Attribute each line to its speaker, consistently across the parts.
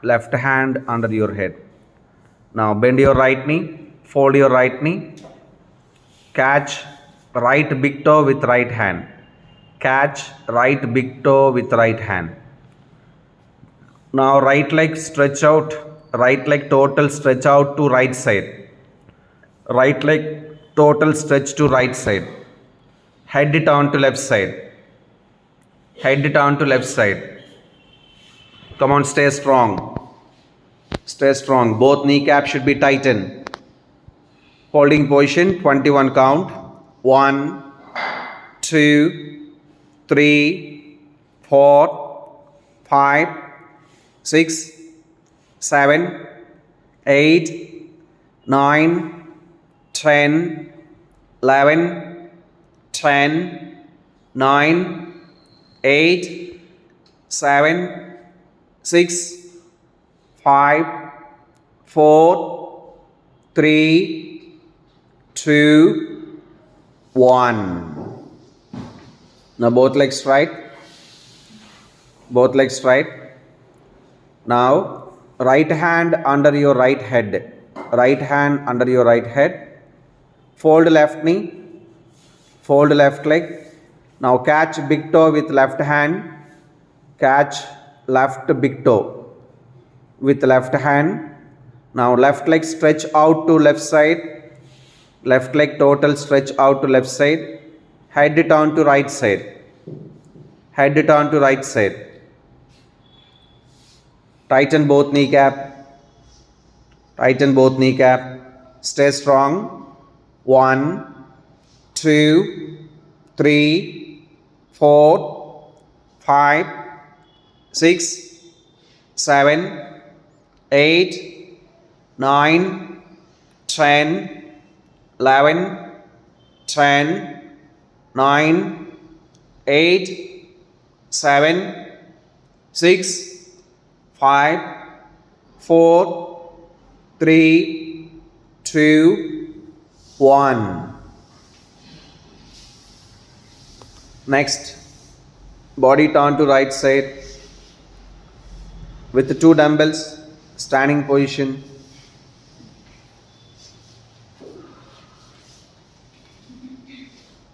Speaker 1: left hand under your head. Now bend your right knee, fold your right knee, catch right big toe with right hand. Catch right big toe with right hand. Now right leg stretch out, right leg total stretch out to right side. Right leg total stretch to right side. Head it on to left side. Head it on to left side. Come on, stay strong. Stay strong. Both kneecaps should be tightened. Holding position, 21 count. 1, 2, 3, 4, 5, 6, 7, 8, 9, 10, 11, 10, 9, 8, 7, 6, 5, 4, 3, 2, 1. Now both legs straight. Both legs straight. Now right hand under your right head. Right hand under your right head. Fold left knee. Fold left leg. Now catch big toe with left hand. Catch left big toe with left hand. Now left leg stretch out to left side. Left leg total stretch out to left side. Head it on to right side. Head it on to right side. Tighten both kneecap. Tighten both kneecap. Stay strong. 1, 2, 3, 4, 5, 6, 7, 8, 9, 10, 11, 10, 9, 8, 7, 6, 5, 4, 3, 2, 1. Next, body turn to right side with the 2 dumbbells, standing position.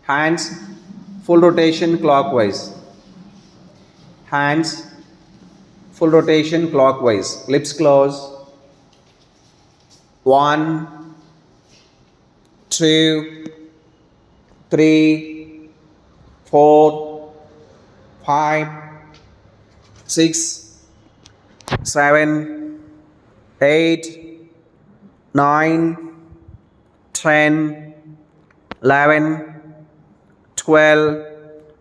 Speaker 1: Hands full rotation clockwise. Hands full rotation clockwise. Lips closed. 1, 2, 3, 4, 5, 6, 7, 8, 9, 10, 11, 12,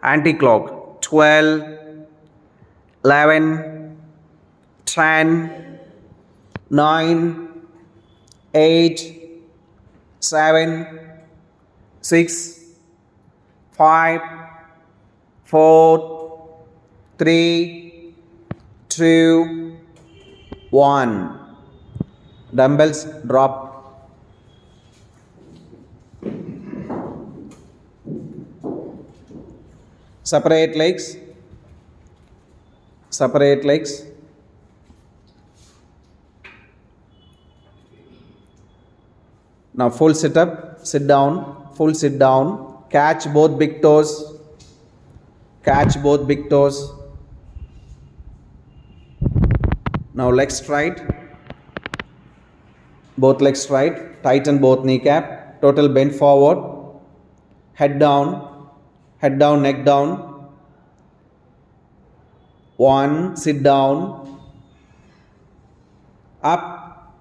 Speaker 1: anti-clock. 12, 11, 10, 9, 8, 7, 6, 5, 4, 3, 2, 1. Dumbbells drop. Separate legs. Separate legs. Now full sit up, sit down, full sit down. Catch both big toes. Catch both big toes. Now legs straight. Both legs straight. Tighten both kneecap. Total bend forward. Head down. Head down, neck down. 1, sit down. Up.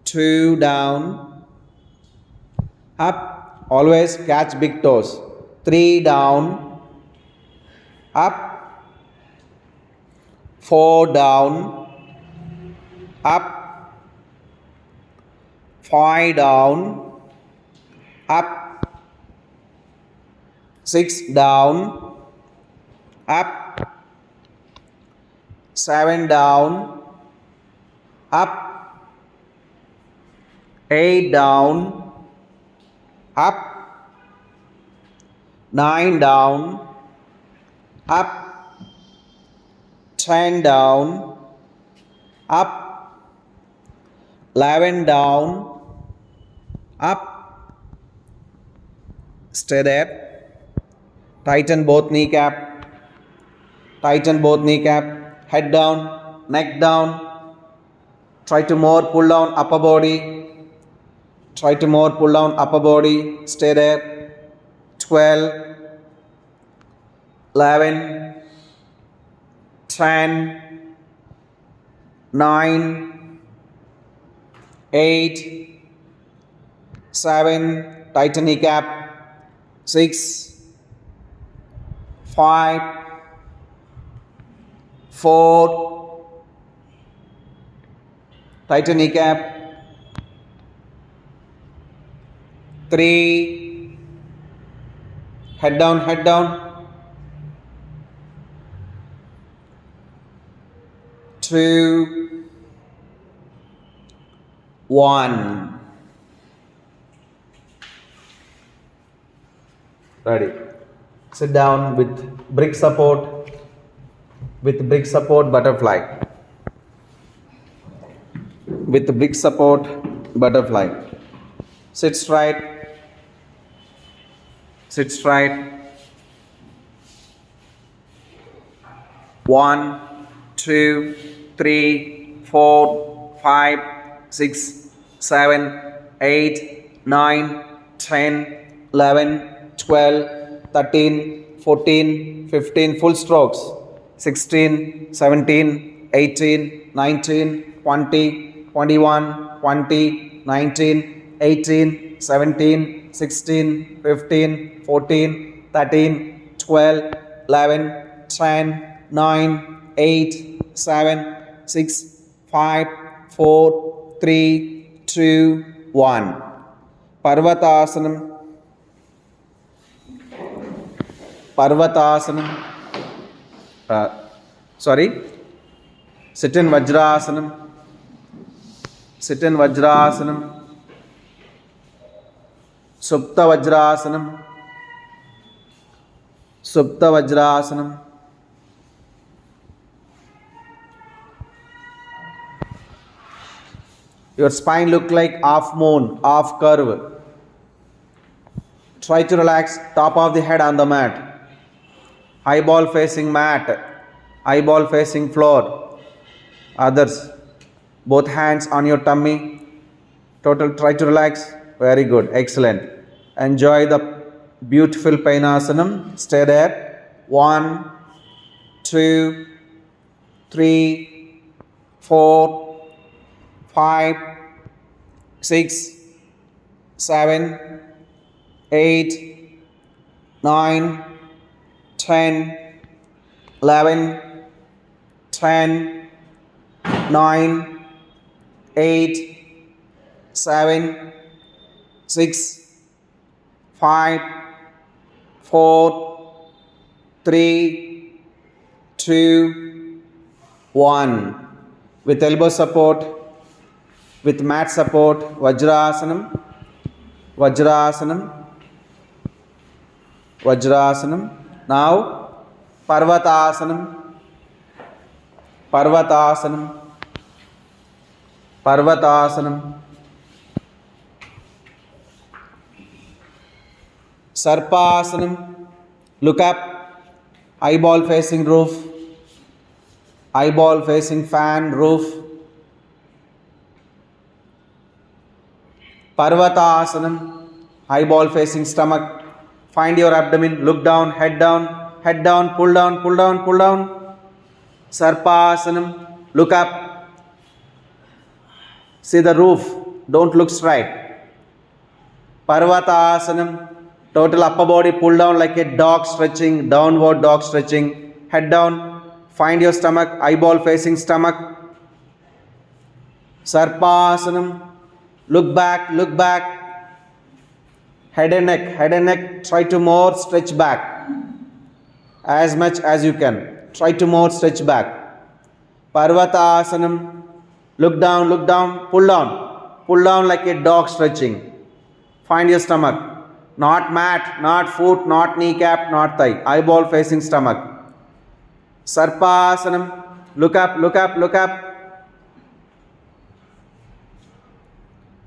Speaker 1: 2, down. Up. Always catch big toes. 3, down. Up. 4, down. Up. 5, down. Up. 6, down. Up. 7, down. Up. 8, down. Up. 9, down. Up. 10, down. up, 11 down, up, stay there, tighten both kneecap, head down, neck down, try to more pull down upper body, stay there, 12, 11, 10, 9, 8, 7, tighten kneecap, 6, 5, 4, tighten kneecap, 3, head down, 2, 1. Ready. Sit down with brick support, butterfly. Sit straight. 1, 2, 3, 4, 5, 6, 7, 8, 9, 10, 11, 12, 13, 14, 15, full strokes, 16, 17, 18, 19, 20, 21, 20, 19, 18, 17, 16, 15, 14, 13, 12, 11, 10, 9, 8, 7, 6, 5, 4, 3, 2, 1. Parvatasanam. Sit in Vajrasanam. Supta Vajrasanam. Your spine look like half moon, half curve. Try to relax top of the head on the mat. Eyeball facing mat, eyeball facing floor. Others, both hands on your tummy. Total, try to relax. Very good, excellent. Enjoy the beautiful Painasanam. Stay there. 1, 2, 3, 4, 5, 6, 7, 8, 9, 10, 11, 10, 9, 8, 7, 6, 5, 4, 3, 2, 1. With elbow support, with mat support, Vajrasanam. Now, Parvatasanam. Sarpasanam. Look up, eyeball facing roof, eyeball facing fan, roof. Parvatasanam, eyeball facing stomach. Find your abdomen, look down, head down, pull down. Sarpasanam, look up. See the roof, don't look straight. Parvatasanam, total upper body pull down like a dog stretching, downward dog stretching. Head down, find your stomach, eyeball facing stomach. Sarpasanam, look back. Head and neck, try to more stretch back. As much as you can, try to more stretch back. Parvatasanam, look down, pull down like a dog stretching. Find your stomach, not mat, not foot, not kneecap, not thigh, eyeball facing stomach. Sarpasanam, look up.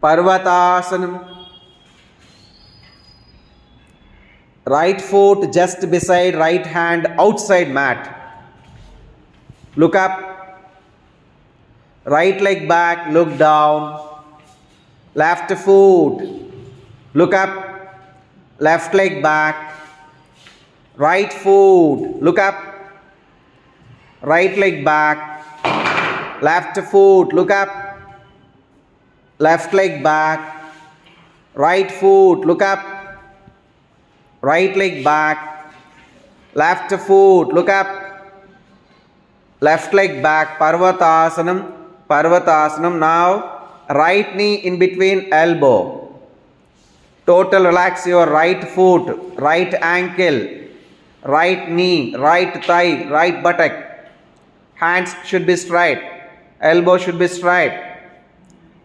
Speaker 1: Parvatasanam. Right foot just beside right hand outside mat. Look up. Right leg back, look down. Left foot, look up. Left leg back. Right foot, look up. Right leg back. Left foot, look up. Left leg back. Right foot, look up. Right leg back. Left foot, look up. Left leg back. Parvatasanam. Parvatasanam. Now, right knee in between elbow. Total relax your right foot, right ankle, right knee, right thigh, right buttock. Hands should be straight. Elbow should be straight.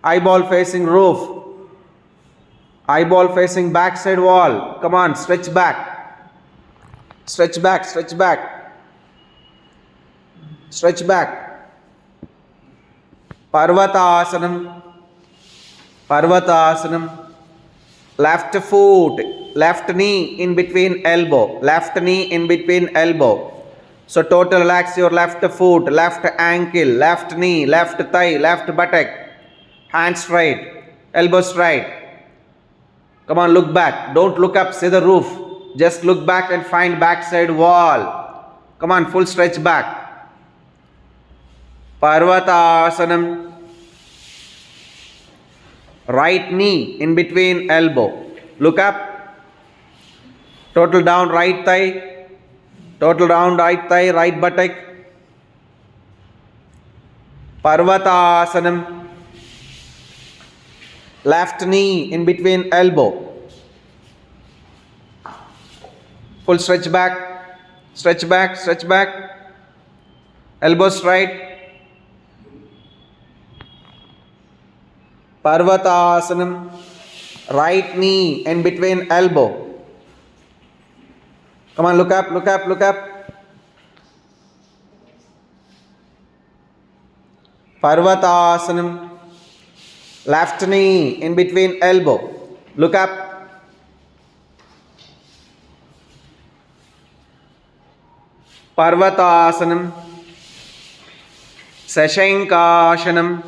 Speaker 1: Eyeball facing roof. Eyeball facing backside wall. Come on, stretch back. Stretch back, stretch back. Stretch back. Parvatasanam. Parvatasanam. Left foot, left knee in between elbow. Left knee in between elbow. So total relax your left foot, left ankle, left knee, left thigh, left buttock. Hands straight, elbow straight. Come on, look back. Don't look up, see the roof. Just look back and find backside wall. Come on, full stretch back. Parvatasanam. Right knee in between elbow. Look up. Total down right thigh. Total down right thigh, right buttock. Parvatasanam. Left knee in between elbow. Full stretch back. Stretch back, stretch back. Elbow straight. Parvatasanam. Right knee in between elbow. Come on, look up, look up, look up. Parvatasanam. Left knee in between elbow. Look up. Parvatasanam. Sashankashanam.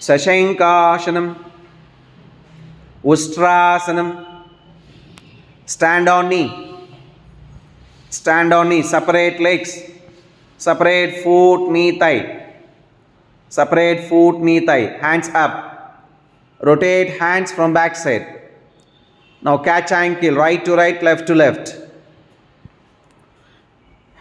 Speaker 1: Sashankashanam. Ustrasanam. Stand on knee. Stand on knee. Separate legs. Separate foot, knee, thigh. Separate foot, knee, thigh. Hands up. Rotate hands from back side. Now catch ankle. Right to right, left to left.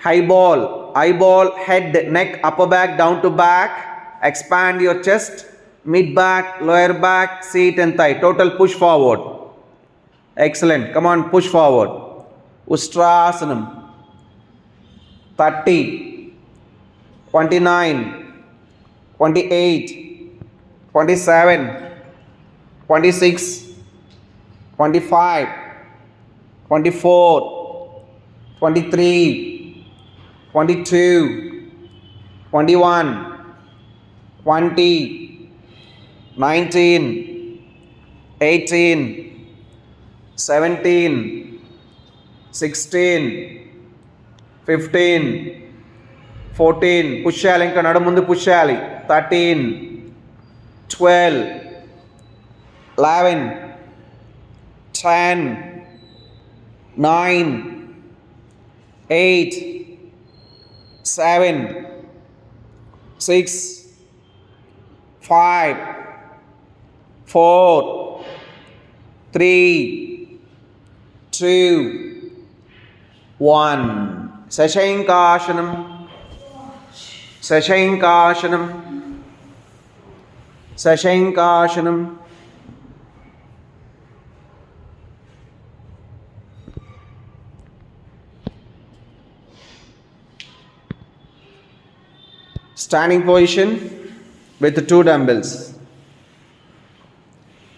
Speaker 1: Eyeball, head, neck, upper back, down to back. Expand your chest. Mid back, lower back, seat and thigh. Total push forward. Excellent. Come on, push forward. Ustrasanam. 30, 29, 28, 27, 26, 25, 24, 23, 22, 21, 20, 19, 18, 17, 16, 15, 14, push చేయాలి, ఇంకా నడు ముందు push చేయాలి. 13, 12, 11, 10, 9, 8, 7, 6, 5, 4, 3, 2, 1. Sashankashanam. Sashankashanam. Sashankashanam. Standing position with the two dumbbells.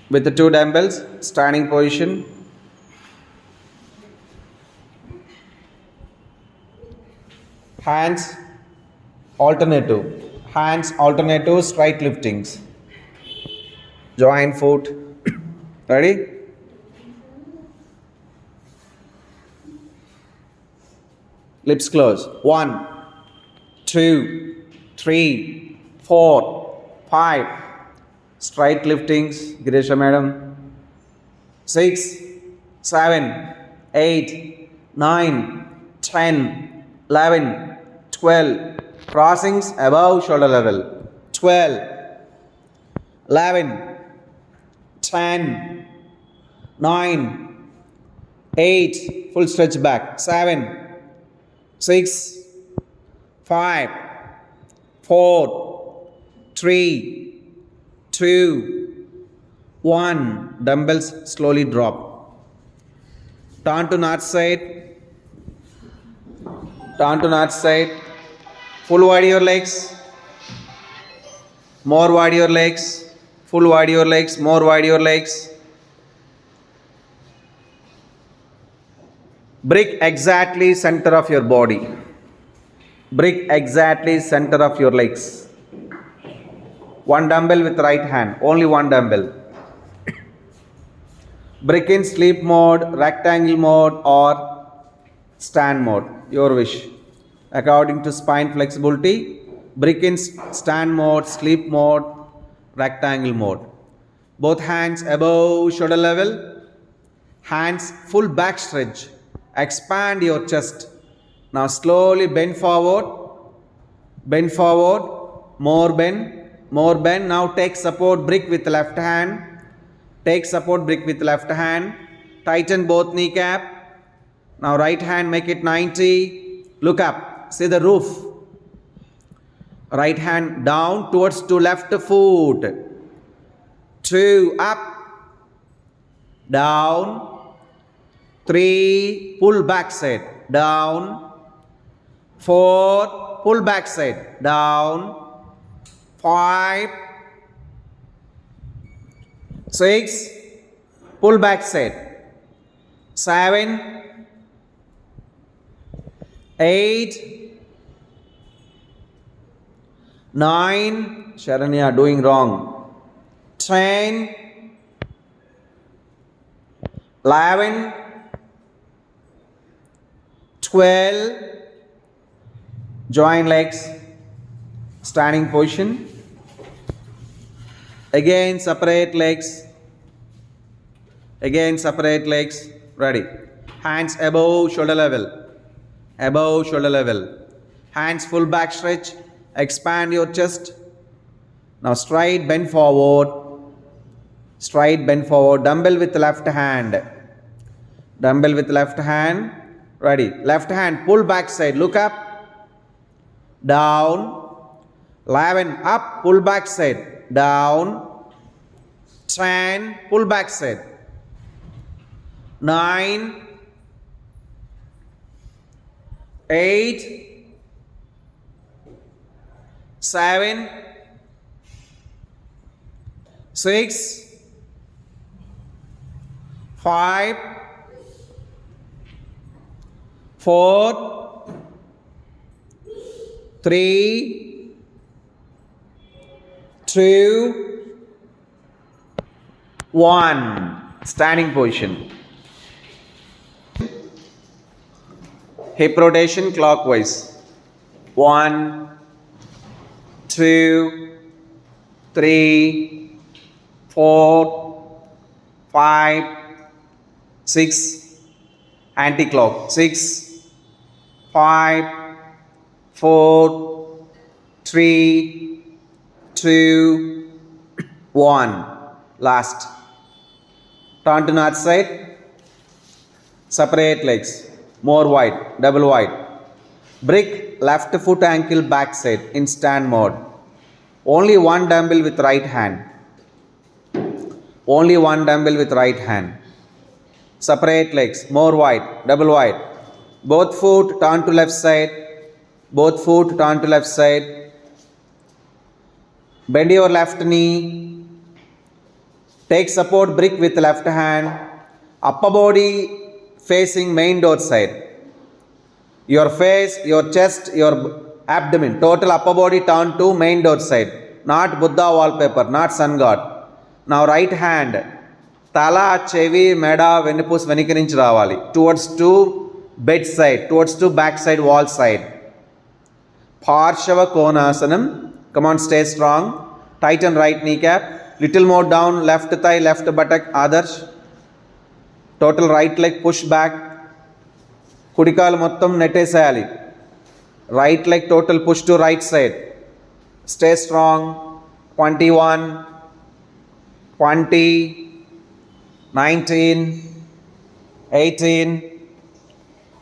Speaker 1: With the two dumbbells, standing position. Hands alternative, straight liftings. Join foot. Ready? Lips close. 1, 2, 3, 4, 5. Straight liftings. Girisha madam. 6, 7, 8, 9, 10, 11, 12. Crossings above shoulder level. 12, 11, 10, 9, 8. Full stretch back. 7, 6, 5, 4, 3, 2, 1. Dumbbells slowly drop. Turn to north side. Turn to north side. Full wide your legs. More wide your legs. Full wide your legs. More wide your legs. Brick exactly center of your body. Brick exactly center of your legs. One dumbbell with right hand. Only one dumbbell. Brick in sleep mode, rectangle mode or stand mode. Your wish. According to spine flexibility, brick in stand mode, sleep mode, rectangle mode. Both hands above shoulder level. Hands full back stretch. Expand your chest. Now slowly bend forward. Bend forward. More bend. More bend. Now take support brick with left hand. Take support brick with left hand. Tighten both kneecap. Now right hand make it 90. Look up. See the roof. Right hand down towards to left foot. 2 up. Down. 3 pull back side. Down. 4 pull back side. Down. 5. 6 pull back side. 7, 8, 9. Sharanya doing wrong. 10, 11, 12. Join legs. Standing position. Again separate legs. Again separate legs. Ready. Hands above shoulder level. Above shoulder level. Hands full back stretch. Expand your chest. Now straight bend forward. Straight bend forward. Dumbbell with left hand. Dumbbell with left hand. Ready. Left hand pull back side. Look up. Down. 11 up. Pull back side. Down. 10 pull back side. 9, 8, 7, 6, 5, 4, 3, 2, 1. Standing position. Hip rotation clockwise. 1, 2, 3, 4, 5, 6. Anti-clock. 6, 5, 4, 3, 2, 1. Last. Turn to north side. Separate legs. More wide. Double wide. Brick left foot ankle back side in stand mode. Only one dumbbell with right hand. Only one dumbbell with right hand. Separate legs. More wide. Double wide. Both foot turn to left side. Both foot turn to left side. Bend your left knee. Take support brick with left hand. Upper body facing main door side. Your face, your chest, your abdomen. Total upper body turn to main door side. Not Buddha wallpaper, not sun god. Now right hand, tala, chevi, meda, venipus, venika nunchi ravali. Towards to bed side, towards to back side, wall side. Parshava Konasanam. Come on, stay strong. Tighten right kneecap. Little more down, left thigh, left buttock, Adarsh. Total right leg push back. Kudikalu mottam nettesayali. Right leg total push to right side. Stay strong. 21, 20, 19, 18,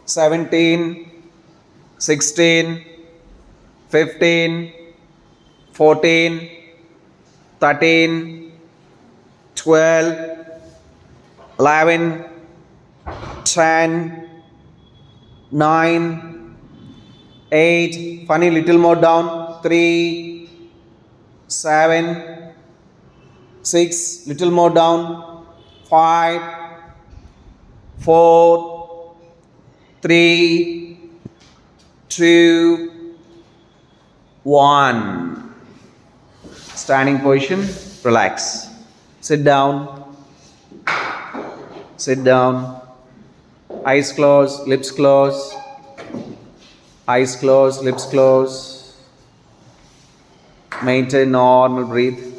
Speaker 1: 17, 16, 15, 14, 13, 12, 11, 10, 9, 8, funny, little more down, 3, 7, 6, little more down, 5, 4, 3, 2, 1. Standing position, relax. Sit down. Sit down. Eyes closed, lips closed. Eyes closed, lips closed. Maintain normal breathe.